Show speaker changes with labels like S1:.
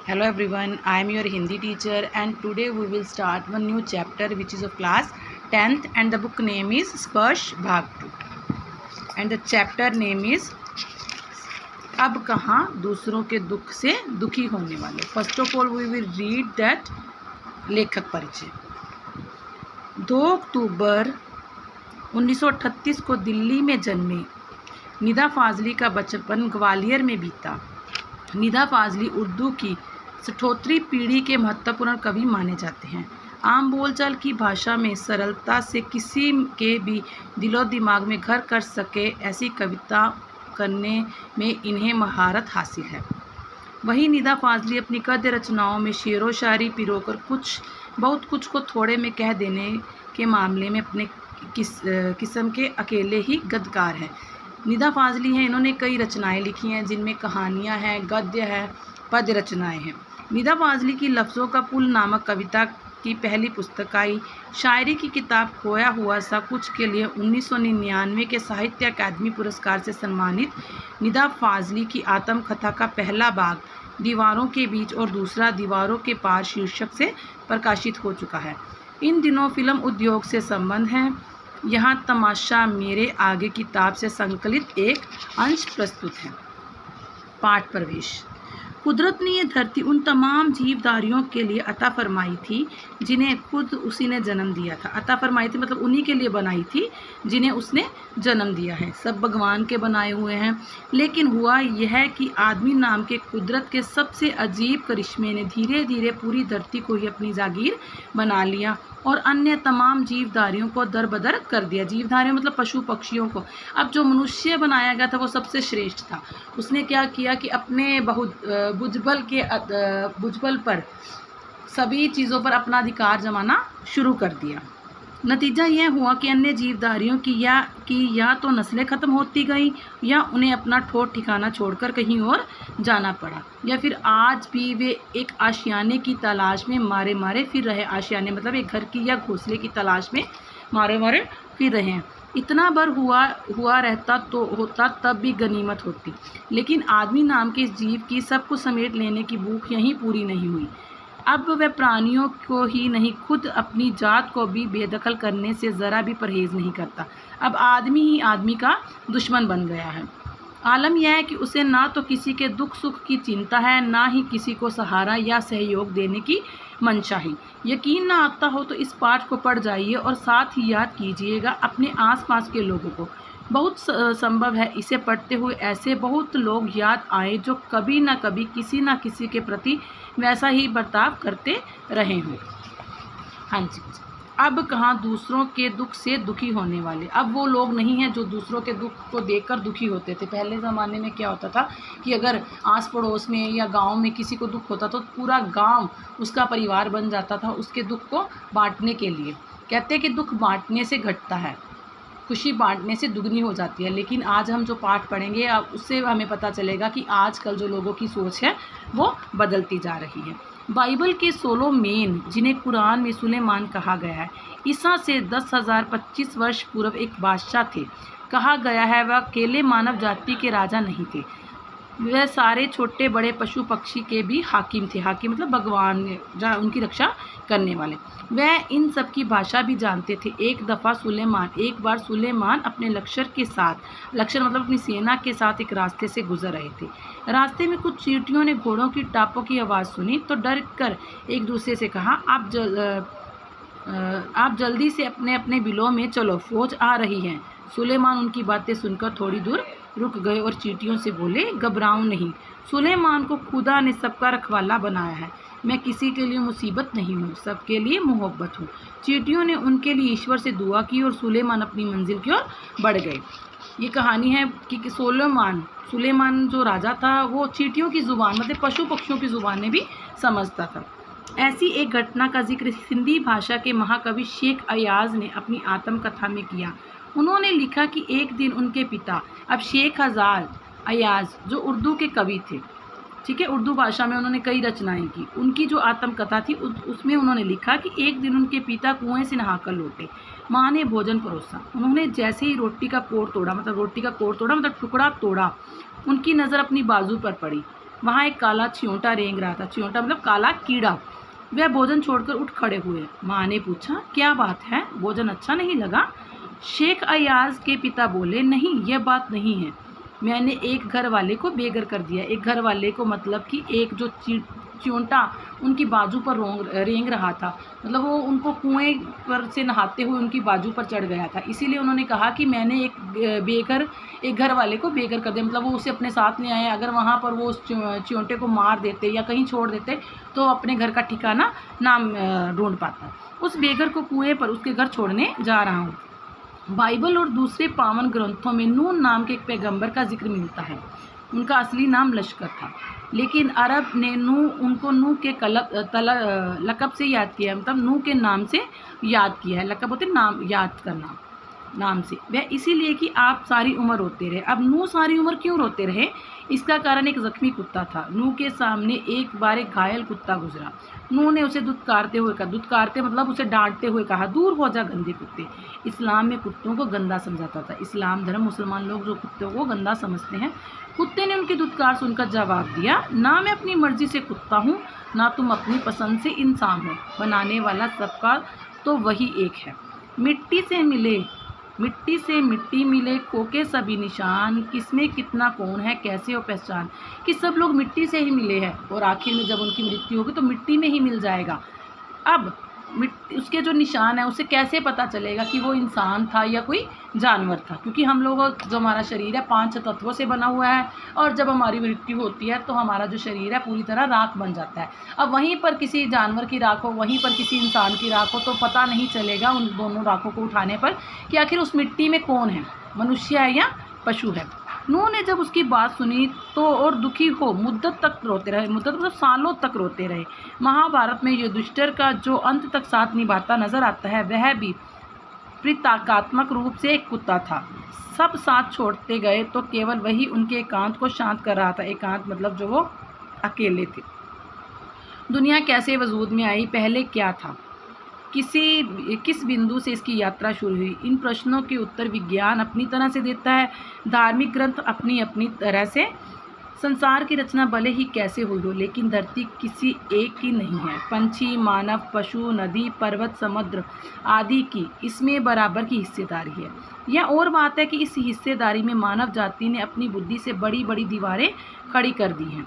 S1: Hello everyone, I am your Hindi teacher and today we will start one new chapter which is of class 10th and the book name is Sparsh Bhag 2 and the chapter name is अब कहाँ दूसरों के दुख से दुखी होने वाले। First of all we will read that लेखक परिचय। 2 अक्टूबर 1938 को दिल्ली में जन्मे निदा फाजली का बचपन ग्वालियर में बीता। निदा फाजली उर्दू की 68वीं पीढ़ी के महत्वपूर्ण कवि माने जाते हैं। आम बोलचाल की भाषा में सरलता से किसी के भी दिलो दिमाग में घर कर सके ऐसी कविता करने में इन्हें महारत हासिल है। वही निदा फाजली अपनी गद्य रचनाओं में शेरो शायरी पिरोकर बहुत कुछ को थोड़े में कह देने के मामले में अपने किस्म के अकेले ही गद्यकार हैं। निदा फाजली हैं, इन्होंने कई रचनाएं लिखी हैं जिनमें कहानियां हैं, गद्य है, पद्य रचनाएं हैं। निदा फाजली की लफ्ज़ों का पुल नामक कविता की पहली पुस्तक आई। शायरी की किताब खोया हुआ सा कुछ के लिए 1999 के साहित्य अकादमी पुरस्कार से सम्मानित निदा फाजली की आत्मकथा का पहला भाग दीवारों के बीच और दूसरा दीवारों के पार शीर्षक से प्रकाशित हो चुका है। इन दिनों फिल्म उद्योग से संबंध है। यहाँ तमाशा मेरे आगे किताब से संकलित एक अंश प्रस्तुत है। पाठ प्रवेश। कुदरत ने यह धरती उन तमाम जीवधारियों के लिए अता फरमाई थी जिन्हें खुद उसी ने जन्म दिया था। अता फरमाई थी मतलब उन्हीं के लिए बनाई थी जिन्हें उसने जन्म दिया है। सब भगवान के बनाए हुए हैं, लेकिन हुआ यह है कि आदमी नाम के कुदरत के सबसे अजीब करिश्मे ने धीरे धीरे पूरी धरती को ही अपनी जागीर बना लिया और अन्य तमाम जीवधारियों को दरबदर कर दिया। जीवधारियों मतलब पशु पक्षियों को। अब जो मनुष्य बनाया गया था वो सबसे श्रेष्ठ था। उसने क्या किया कि अपने भुजबल पर सभी चीज़ों पर अपना अधिकार जमाना शुरू कर दिया। नतीजा यह हुआ कि अन्य जीवधारियों की या तो नस्लें ख़त्म होती गई या उन्हें अपना ठोर ठिकाना छोड़कर कहीं और जाना पड़ा, या फिर आज भी वे एक आशियाने की तलाश में मारे मारे फिर रहे। आशियाने मतलब एक घर की या घोंसले की तलाश में मारे मारे फिर रहे हैं। इतना बार हुआ रहता तो होता तब भी गनीमत होती, लेकिन आदमी नाम के इस जीव की सब कुछ समेट लेने की भूख यहीं पूरी नहीं हुई। अब वह प्राणियों को ही नहीं खुद अपनी जात को भी बेदखल करने से ज़रा भी परहेज़ नहीं करता। अब आदमी ही आदमी का दुश्मन बन गया है। आलम यह है कि उसे ना तो किसी के दुख सुख की चिंता है, ना ही किसी को सहारा या सहयोग देने की मंशा है। यकीन ना आता हो तो इस पाठ को पढ़ जाइए और साथ ही याद कीजिएगा अपने आसपास के लोगों को। बहुत संभव है इसे पढ़ते हुए ऐसे बहुत लोग याद आए जो कभी ना कभी किसी ना किसी के प्रति वैसा ही बर्ताव करते रहे हों। हाँ जी। अब कहाँ दूसरों के दुख से दुखी होने वाले। अब वो लोग नहीं हैं जो दूसरों के दुख को देखकर दुखी होते थे। पहले ज़माने में क्या होता था कि अगर आस पड़ोस में या गांव में किसी को दुख होता तो पूरा गांव उसका परिवार बन जाता था उसके दुख को बांटने के लिए। कहते हैं कि दुख बांटने से घटता है, खुशी बांटने से दुगनी हो जाती है। लेकिन आज हम जो पाठ पढ़ेंगे उससे हमें पता चलेगा कि आजकल जो लोगों की सोच है वो बदलती जा रही है। बाइबल के सोलोमेन, जिन्हें कुरान में सुलेमान कहा गया है, ईसा से 10,025 वर्ष पूर्व एक बादशाह थे। कहा गया है वह अकेले मानव जाति के राजा नहीं थे, वह सारे छोटे बड़े पशु पक्षी के भी हाकिम थे। हाकिम मतलब भगवान, उनकी रक्षा करने वाले। वह इन सब की भाषा भी जानते थे। एक बार सुलेमान अपने लश्कर के साथ, लश्कर मतलब अपनी सेना के साथ एक रास्ते से गुजर रहे थे। रास्ते में कुछ चींटियों ने घोड़ों की टापों की आवाज़ सुनी तो डर कर एक दूसरे से कहा, आप जल्दी से अपने अपने बिलों में चलो, फौज आ रही है। सुलेमान उनकी बातें सुनकर थोड़ी दूर रुक गए और चींटियों से बोले, घबराओ नहीं, सुलेमान को खुदा ने सबका रखवाला बनाया है। मैं किसी के लिए मुसीबत नहीं हूँ, सबके लिए मोहब्बत हूँ। चींटियों ने उनके लिए ईश्वर से दुआ की और सुलेमान अपनी मंजिल की ओर बढ़ गए। ये कहानी है कि सुलेमान जो राजा था वो चींटियों की ज़ुबान मतलब पशु पक्षियों की ज़ुबान में भी समझता था। ऐसी एक घटना का जिक्र सिंधी भाषा के महाकवि शेख अयाज ने अपनी आत्मकथा में किया। उन्होंने लिखा कि एक दिन उनके पिता, अब शेख अयाज जो उर्दू के कवि थे, ठीक है, उर्दू भाषा में उन्होंने कई रचनाएं की। उनकी जो आत्मकथा थी उसमें उन्होंने लिखा कि एक दिन उनके पिता कुएं से नहाकर लौटे। माँ ने भोजन परोसा। उन्होंने जैसे ही रोटी का कोर तोड़ा मतलब टुकड़ा तोड़ा, उनकी नज़र अपनी बाजू पर पड़ी। वहाँ एक काला च्योंटा रेंग रहा था। च्योंटा मतलब काला कीड़ा। वह भोजन छोड़कर उठ खड़े हुए। माँ ने पूछा, क्या बात है, भोजन अच्छा नहीं लगा? शेख अयाज के पिता बोले, नहीं, यह बात नहीं है। मैंने एक घर वाले को बेघर कर दिया। एक घर वाले को मतलब कि एक जो च्योंटा उनकी बाजू पर रेंग रहा था, मतलब वो उनको कुएं पर से नहाते हुए उनकी बाजू पर चढ़ गया था। इसीलिए उन्होंने कहा कि मैंने एक घर वाले को बेघर कर दिया, मतलब वो उसे अपने साथ ले आए। अगर वहाँ पर वो उस च्योंटे को मार देते या कहीं छोड़ देते तो अपने घर का ठिकाना ना ढूंढ पाता। उस बेघर को कुएं पर उसके घर छोड़ने जा रहा हूँ। बाइबल और दूसरे पावन ग्रंथों में नून नाम के एक पैगंबर का जिक्र मिलता है। उनका असली नाम लश्कर था, लेकिन अरब ने उनको नूह के लक़ब से याद किया है, मतलब नूह के नाम से याद किया है। लक़ब होते नाम, याद करना नाम से। वह इसीलिए कि आप सारी उम्र रोते रहे। अब नूह सारी उम्र क्यों रोते रहे? इसका कारण एक ज़ख्मी कुत्ता था। नूह के सामने एक बार एक घायल कुत्ता गुजरा। नूह ने उसे दुत्कारते हुए कहा, दुत्कारते मतलब उसे डांटते हुए कहा, दूर हो जा गंदे कुत्ते। इस्लाम में कुत्तों को गंदा समझाता था। इस्लाम धर्म मुसलमान लोग जो कुत्तों को गंदा समझते हैं। कुत्ते ने उनकी दुत्कार सुनकर जवाब दिया, ना मैं अपनी मर्जी से कुत्ता हूँ, ना तुम अपनी पसंद से इंसान हो। बनाने वाला सबका तो वही एक है। मिट्टी से मिट्टी मिले, खोके सभी निशान, किसमें कितना कौन है, कैसे हो पहचान। कि सब लोग मिट्टी से ही मिले हैं और आखिर में जब उनकी मृत्यु होगी तो मिट्टी में ही मिल जाएगा। अब उसके जो निशान है उसे कैसे पता चलेगा कि वो इंसान था या कोई जानवर था? क्योंकि हम लोग जो हमारा शरीर है 5 तत्वों से बना हुआ है, और जब हमारी मृत्यु होती है तो हमारा जो शरीर है पूरी तरह राख बन जाता है। अब वहीं पर किसी जानवर की राख हो, वहीं पर किसी इंसान की राख हो, तो पता नहीं चलेगा उन दोनों राखों को उठाने पर कि आखिर उस मिट्टी में कौन है, मनुष्य है या पशु है। नूह ने जब उसकी बात सुनी तो और दुखी हो मुद्दत तक रोते रहे। मुद्दत मतलब सालों तक रोते रहे। महाभारत में युधिष्ठिर का जो अंत तक साथ निभाता नजर आता है, वह भी प्रतीकात्मक रूप से एक कुत्ता था। सब साथ छोड़ते गए तो केवल वही उनके एकांत को शांत कर रहा था। एकांत मतलब जो वो अकेले थे। दुनिया कैसे वजूद में आई, पहले क्या था, किस बिंदु से इसकी यात्रा शुरू हुई, इन प्रश्नों के उत्तर विज्ञान अपनी तरह से देता है, धार्मिक ग्रंथ अपनी अपनी तरह से। संसार की रचना भले ही कैसे हुई हो, लेकिन धरती किसी एक की नहीं है। पंछी, मानव, पशु, नदी, पर्वत, समुद्र आदि की इसमें बराबर की हिस्सेदारी है। यह और बात है कि इस हिस्सेदारी में मानव जाति ने अपनी बुद्धि से बड़ी बड़ी दीवारें खड़ी कर दी हैं।